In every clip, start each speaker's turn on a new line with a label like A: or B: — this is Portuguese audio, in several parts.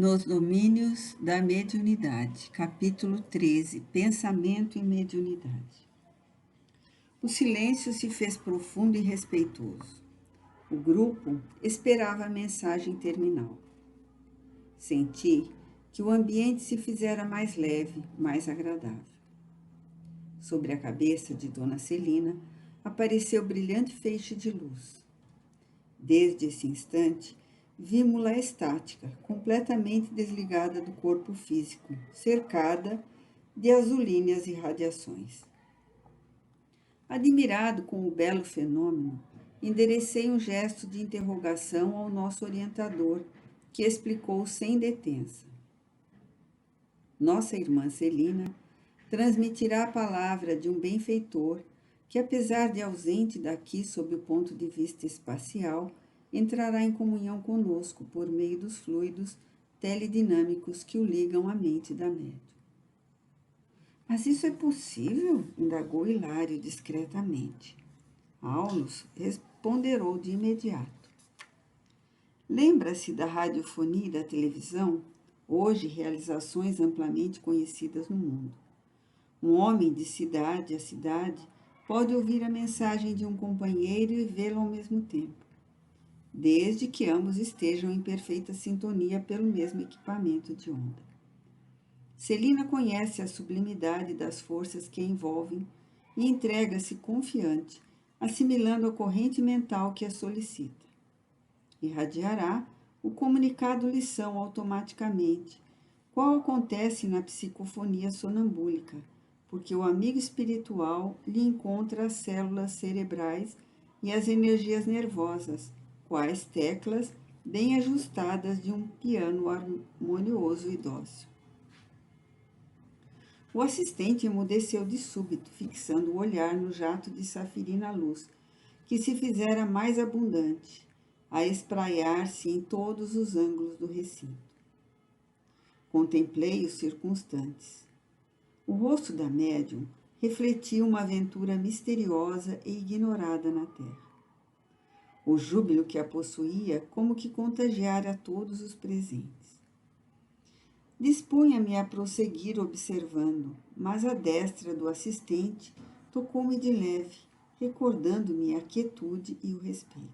A: Nos domínios da mediunidade, capítulo 13, pensamento e mediunidade. O silêncio se fez profundo e respeitoso. O grupo esperava a mensagem terminal. Senti que o ambiente se fizera mais leve, mais agradável. Sobre a cabeça de Dona Celina apareceu brilhante feixe de luz. Desde esse instante, vimos-la estática, completamente desligada do corpo físico, cercada de azulíneas irradiações. Admirado com o belo fenômeno, enderecei um gesto de interrogação ao nosso orientador, que explicou sem detença. Nossa irmã Celina transmitirá a palavra de um benfeitor que, apesar de ausente daqui sob o ponto de vista espacial, entrará em comunhão conosco por meio dos fluidos teledinâmicos que o ligam à mente da médium. Mas isso é possível? Indagou Hilário discretamente. Aulus responderou de imediato. Lembra-se da radiofonia e da televisão, hoje realizações amplamente conhecidas no mundo. Um homem de cidade a cidade pode ouvir a mensagem de um companheiro e vê-lo ao mesmo tempo, desde que ambos estejam em perfeita sintonia pelo mesmo equipamento de onda. Celina conhece a sublimidade das forças que a envolvem e entrega-se confiante, assimilando a corrente mental que a solicita. Irradiará o comunicado lição automaticamente, qual acontece na psicofonia sonambúlica, porque o amigo espiritual lhe encontra as células cerebrais e as energias nervosas, quais teclas bem ajustadas de um piano harmonioso e dócil. O assistente emudeceu de súbito, fixando o olhar no jato de safirina luz, que se fizera mais abundante, a espraiar-se em todos os ângulos do recinto. Contemplei os circunstantes. O rosto da médium refletia uma aventura misteriosa e ignorada na terra. O júbilo que a possuía como que contagiara a todos os presentes. Dispunha-me a prosseguir observando, mas a destra do assistente tocou-me de leve, recordando-me a quietude e o respeito.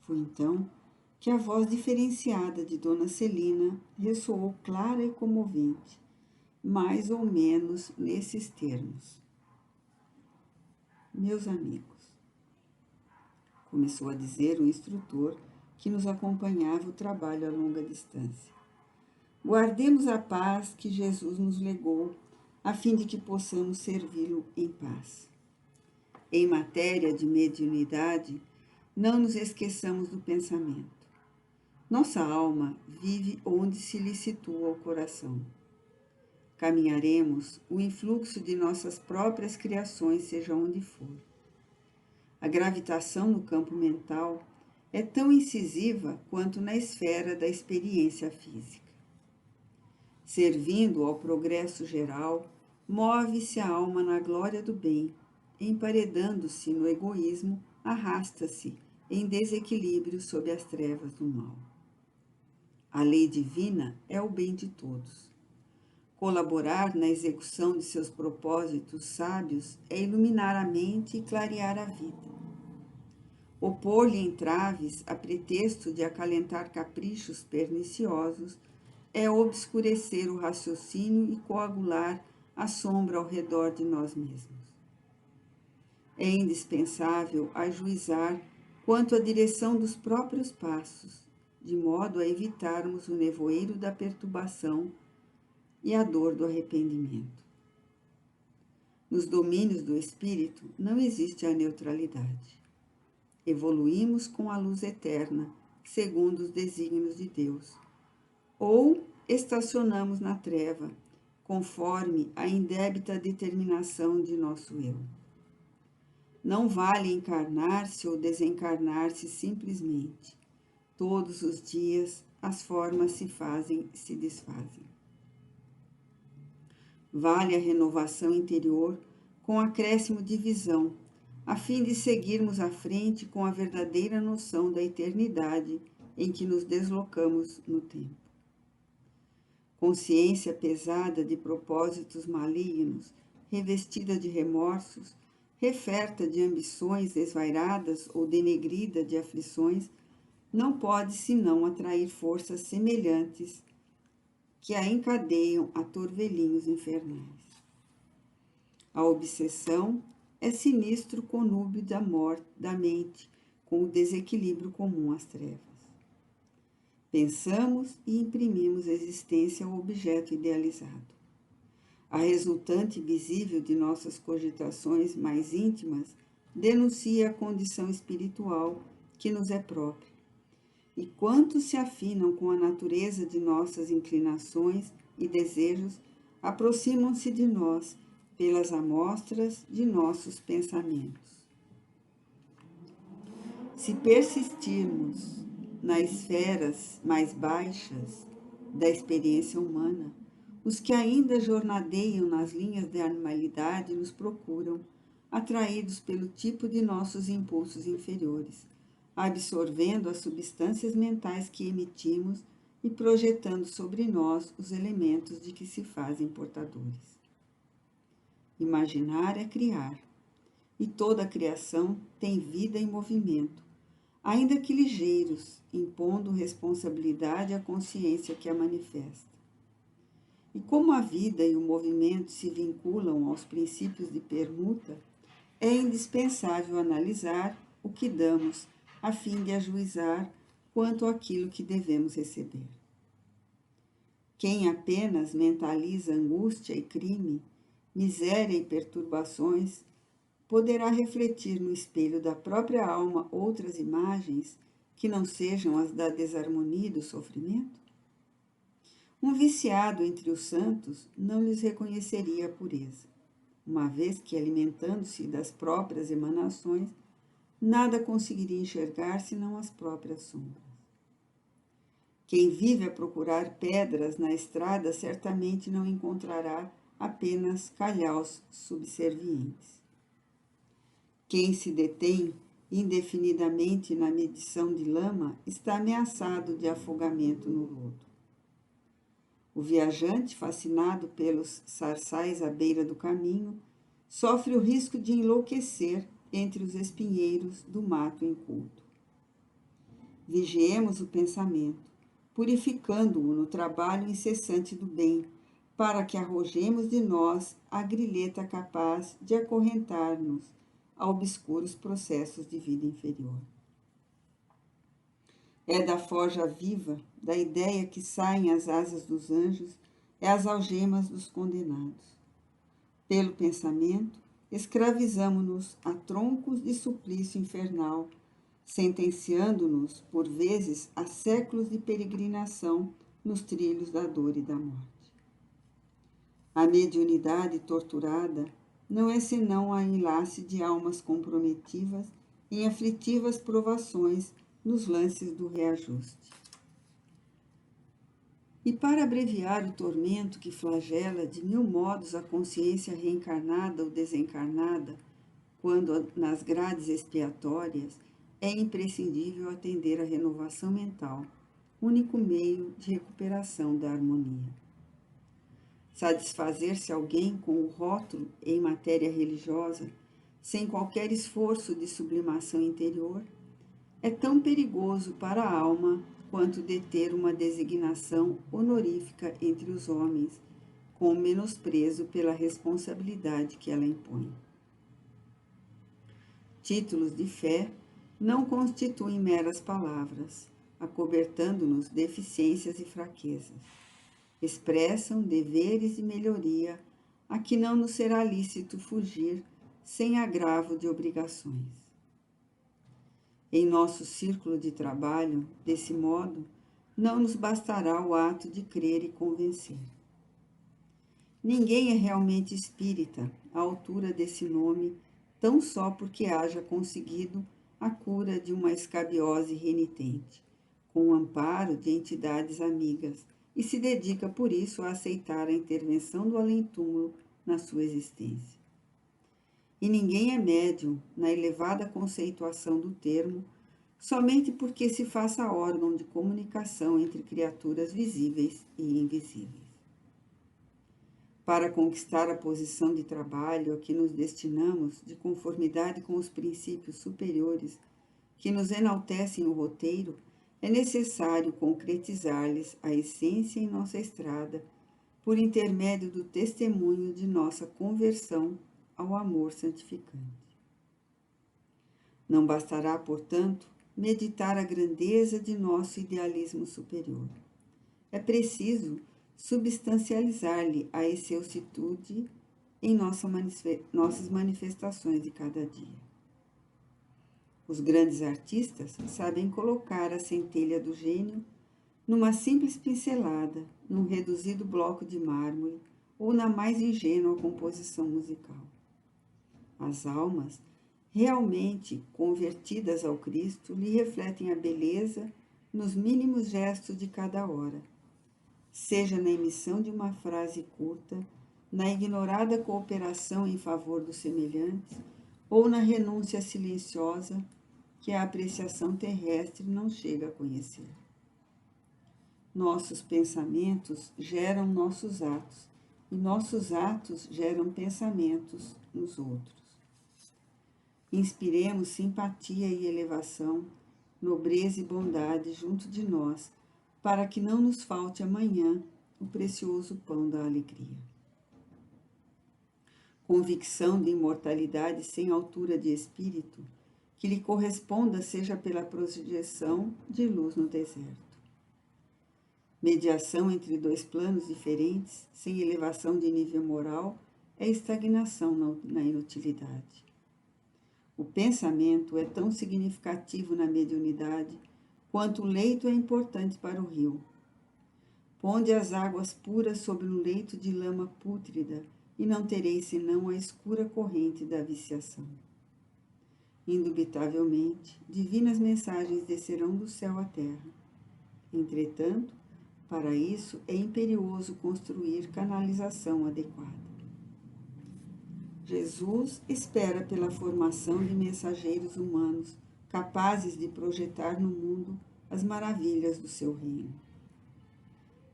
A: Foi então que a voz diferenciada de Dona Celina ressoou clara e comovente, mais ou menos nesses termos. Meus amigos, começou a dizer o instrutor que nos acompanhava o trabalho a longa distância. Guardemos a paz que Jesus nos legou, a fim de que possamos servi-lo em paz. Em matéria de mediunidade, não nos esqueçamos do pensamento. Nossa alma vive onde se lhe situa o coração. Caminharemos o influxo de nossas próprias criações, seja onde for. A gravitação no campo mental é tão incisiva quanto na esfera da experiência física. Servindo ao progresso geral, move-se a alma na glória do bem, emparedando-se no egoísmo, arrasta-se em desequilíbrio sob as trevas do mal. A lei divina é o bem de todos. Colaborar na execução de seus propósitos sábios é iluminar a mente e clarear a vida. Opor-lhe entraves a pretexto de acalentar caprichos perniciosos é obscurecer o raciocínio e coagular a sombra ao redor de nós mesmos. É indispensável ajuizar quanto à direção dos próprios passos, de modo a evitarmos o nevoeiro da perturbação e a dor do arrependimento. Nos domínios do espírito não existe a neutralidade. Evoluímos com a luz eterna, segundo os desígnios de Deus, ou estacionamos na treva, conforme a indébita determinação de nosso eu. Não vale encarnar-se ou desencarnar-se simplesmente. Todos os dias as formas se fazem e se desfazem. Vale a renovação interior com acréscimo de visão, a fim de seguirmos à frente com a verdadeira noção da eternidade em que nos deslocamos no tempo. Consciência pesada de propósitos malignos, revestida de remorsos, referta de ambições desvairadas ou denegrida de aflições, não pode senão atrair forças semelhantes que a encadeiam a torvelinhos infernais. A obsessão é sinistro conúbio da morte da mente, com o desequilíbrio comum às trevas. Pensamos e imprimimos existência ao objeto idealizado. A resultante visível de nossas cogitações mais íntimas denuncia a condição espiritual que nos é própria. E quantos se afinam com a natureza de nossas inclinações e desejos, aproximam-se de nós pelas amostras de nossos pensamentos. Se persistirmos nas esferas mais baixas da experiência humana, os que ainda jornadeiam nas linhas da animalidade nos procuram, atraídos pelo tipo de nossos impulsos inferiores, absorvendo as substâncias mentais que emitimos e projetando sobre nós os elementos de que se fazem portadores. Imaginar é criar, e toda a criação tem vida e movimento, ainda que ligeiros, impondo responsabilidade à consciência que a manifesta. E como a vida e o movimento se vinculam aos princípios de permuta, é indispensável analisar o que damos, a fim de ajuizar quanto àquilo que devemos receber. Quem apenas mentaliza angústia e crime, miséria e perturbações, poderá refletir no espelho da própria alma outras imagens que não sejam as da desarmonia e do sofrimento? Um viciado entre os santos não lhes reconheceria a pureza, uma vez que, alimentando-se das próprias emanações, nada conseguiria enxergar senão as próprias sombras. Quem vive a procurar pedras na estrada certamente não encontrará apenas calhaus subservientes. Quem se detém indefinidamente na medição de lama está ameaçado de afogamento no lodo. O viajante, fascinado pelos sarçais à beira do caminho, sofre o risco de enlouquecer entre os espinheiros do mato inculto. Vigiemos o pensamento, purificando-o no trabalho incessante do bem, para que arrojemos de nós a grilheta capaz de acorrentar-nos a obscuros processos de vida inferior. É da forja viva, da ideia que saem as asas dos anjos, é as algemas dos condenados. Pelo pensamento, escravizamo-nos a troncos de suplício infernal, sentenciando-nos, por vezes, a séculos de peregrinação nos trilhos da dor e da morte. A mediunidade torturada não é senão a enlace de almas comprometidas em aflitivas provações nos lances do reajuste. E para abreviar o tormento que flagela de mil modos a consciência reencarnada ou desencarnada, quando nas grades expiatórias, é imprescindível atender à renovação mental, único meio de recuperação da harmonia. Satisfazer-se alguém com o rótulo em matéria religiosa, sem qualquer esforço de sublimação interior, é tão perigoso para a alma quanto deter uma designação honorífica entre os homens, com menosprezo pela responsabilidade que ela impõe. Títulos de fé não constituem meras palavras, acobertando-nos deficiências e fraquezas. Expressam deveres de melhoria a que não nos será lícito fugir sem agravo de obrigações. Em nosso círculo de trabalho, desse modo, não nos bastará o ato de crer e convencer. Ninguém é realmente espírita à altura desse nome, tão só porque haja conseguido a cura de uma escabiose renitente, com o amparo de entidades amigas, e se dedica por isso a aceitar a intervenção do além-túmulo na sua existência. E ninguém é médium, na elevada conceituação do termo, somente porque se faça órgão de comunicação entre criaturas visíveis e invisíveis. para conquistar a posição de trabalho a que nos destinamos de conformidade com os princípios superiores que nos enaltecem o roteiro, é necessário concretizar-lhes a essência em nossa estrada, por intermédio do testemunho de nossa conversão ao amor santificante. Não bastará, portanto, meditar a grandeza de nosso idealismo superior. É preciso substancializar-lhe a excelsitude em nossas manifestações de cada dia. Os grandes artistas sabem colocar a centelha do gênio numa simples pincelada, num reduzido bloco de mármore ou na mais ingênua composição musical. As almas, realmente convertidas ao Cristo, lhe refletem a beleza nos mínimos gestos de cada hora, seja na emissão de uma frase curta, na ignorada cooperação em favor dos semelhantes, ou na renúncia silenciosa que a apreciação terrestre não chega a conhecer. Nossos pensamentos geram nossos atos, e nossos atos geram pensamentos nos outros. Inspiremos simpatia e elevação, nobreza e bondade junto de nós, para que não nos falte amanhã o precioso pão da alegria. Convicção de imortalidade sem altura de espírito, que lhe corresponda seja pela projeção de luz no deserto. Mediação entre dois planos diferentes, sem elevação de nível moral, é estagnação na inutilidade. O pensamento é tão significativo na mediunidade quanto o leito é importante para o rio. Ponde as águas puras sobre um leito de lama pútrida e não tereis senão a escura corrente da viciação. Indubitavelmente, divinas mensagens descerão do céu à terra. Entretanto, para isso é imperioso construir canalização adequada. Jesus espera pela formação de mensageiros humanos capazes de projetar no mundo as maravilhas do seu reino.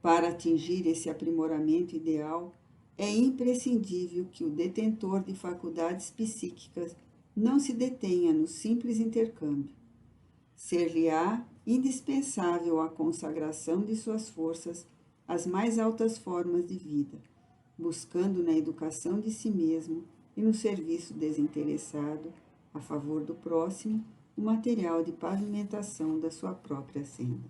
A: Para atingir esse aprimoramento ideal, é imprescindível que o detentor de faculdades psíquicas não se detenha no simples intercâmbio. Ser-lhe-á indispensável a consagração de suas forças às mais altas formas de vida, buscando na educação de si mesmo e no serviço desinteressado, a favor do próximo, o material de pavimentação da sua própria senda.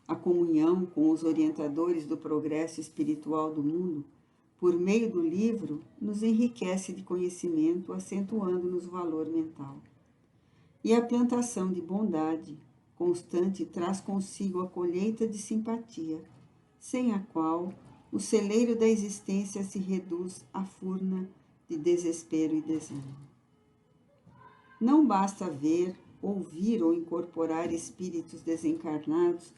A: A comunhão com os orientadores do progresso espiritual do mundo, por meio do livro, nos enriquece de conhecimento, acentuando-nos o valor mental. E a plantação de bondade constante traz consigo a colheita de simpatia, sem a qual o celeiro da existência se reduz à furna de desespero e desânimo. Não basta ver, ouvir ou incorporar espíritos desencarnados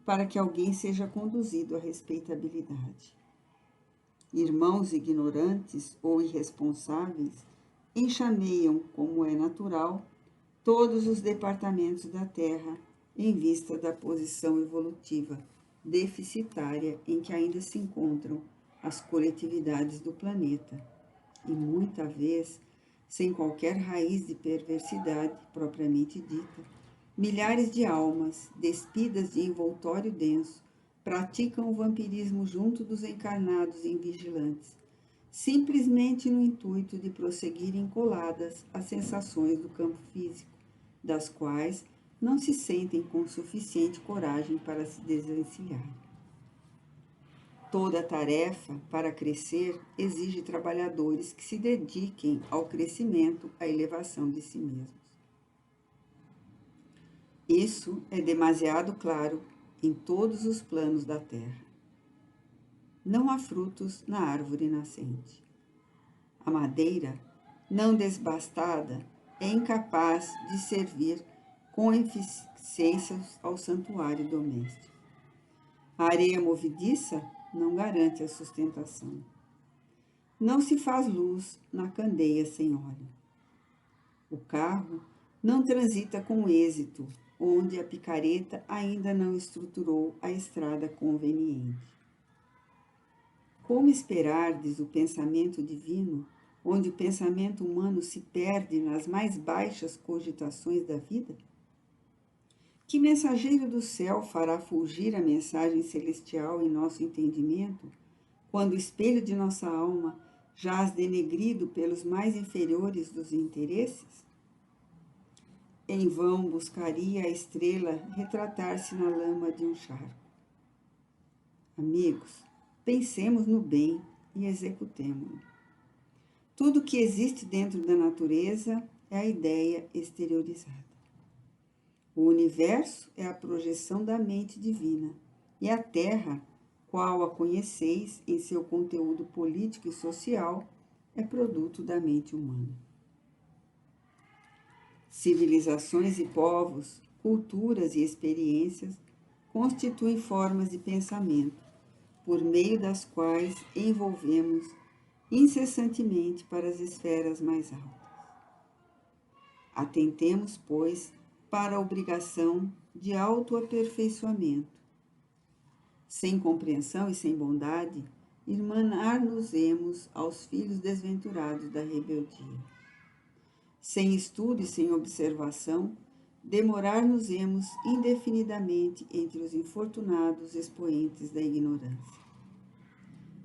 A: para que alguém seja conduzido à respeitabilidade. Irmãos ignorantes ou irresponsáveis enxameiam, como é natural, todos os departamentos da Terra em vista da posição evolutiva deficitária em que ainda se encontram as coletividades do planeta, e muita vez, sem qualquer raiz de perversidade propriamente dita, milhares de almas, despidas de envoltório denso, praticam o vampirismo junto dos encarnados invigilantes, simplesmente no intuito de prosseguirem coladas às sensações do campo físico, das quais não se sentem com suficiente coragem para se desvencilhar. Toda tarefa para crescer exige trabalhadores que se dediquem ao crescimento, à elevação de si mesmos. Isso é demasiado claro em todos os planos da terra. Não há frutos na árvore nascente. A madeira, não desbastada, é incapaz de servir com eficiência ao santuário doméstico. A areia movediça não garante a sustentação. Não se faz luz na candeia sem óleo. O carro não transita com êxito onde a picareta ainda não estruturou a estrada conveniente. Como esperardes o pensamento divino, onde o pensamento humano se perde nas mais baixas cogitações da vida? Que mensageiro do céu fará fulgir a mensagem celestial em nosso entendimento, quando o espelho de nossa alma jaz denegrido pelos mais inferiores dos interesses? Em vão buscaria a estrela retratar-se na lama de um charco. Amigos, pensemos no bem e executemo-lo. Tudo que existe dentro da natureza é a ideia exteriorizada. O universo é a projeção da mente divina, e a Terra, qual a conheceis em seu conteúdo político e social, é produto da mente humana. Civilizações e povos, culturas e experiências constituem formas de pensamento, por meio das quais envolvemos incessantemente para as esferas mais altas. Atentemos, pois, para a obrigação de autoaperfeiçoamento. Sem compreensão e sem bondade, irmanar-nos-emos aos filhos desventurados da rebeldia. Sem estudo e sem observação, demorar-nos-emos indefinidamente entre os infortunados expoentes da ignorância.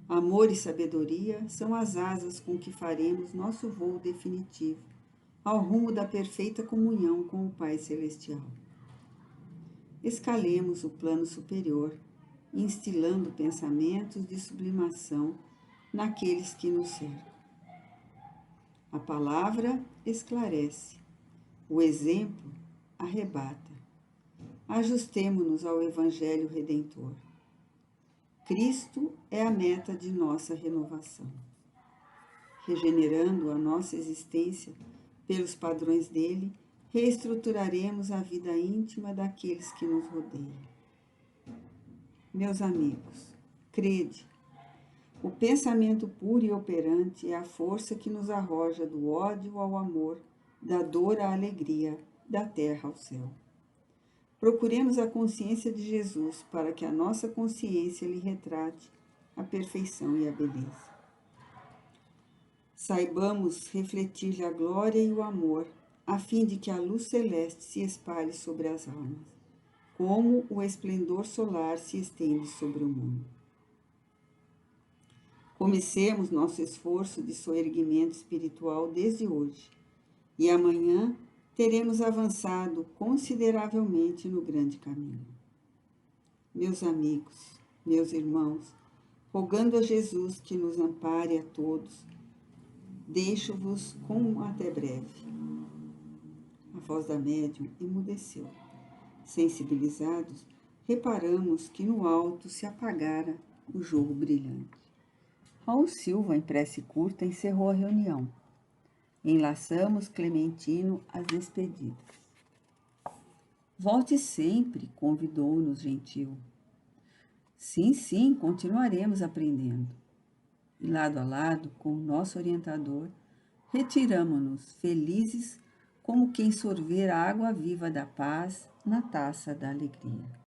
A: Amor e sabedoria são as asas com que faremos nosso voo definitivo ao rumo da perfeita comunhão com o Pai Celestial. Escalemos o plano superior, instilando pensamentos de sublimação naqueles que nos cercam. A palavra esclarece, o exemplo arrebata. Ajustemo-nos ao Evangelho Redentor. Cristo é a meta de nossa renovação. Regenerando a nossa existência pelos padrões dele, reestruturaremos a vida íntima daqueles que nos rodeiam. Meus amigos, crede, o pensamento puro e operante é a força que nos arroja do ódio ao amor, da dor à alegria, da terra ao céu. Procuremos a consciência de Jesus para que a nossa consciência lhe retrate a perfeição e a beleza. Saibamos refletir-lhe a glória e o amor, a fim de que a luz celeste se espalhe sobre as almas, como o esplendor solar se estende sobre o mundo. Comecemos nosso esforço de soerguimento espiritual desde hoje, e amanhã teremos avançado consideravelmente no grande caminho. Meus amigos, meus irmãos, rogando a Jesus que nos ampare a todos, deixo-vos com até breve. A voz da médium emudeceu. Sensibilizados, reparamos que no alto se apagara o jogo brilhante. Raul Silva, em prece curta, encerrou a reunião. Enlaçamos Clementino às despedidas. Volte sempre, convidou-nos gentil. Sim, continuaremos aprendendo. E lado a lado, com o nosso orientador, retiramo-nos felizes como quem sorver a água viva da paz na taça da alegria.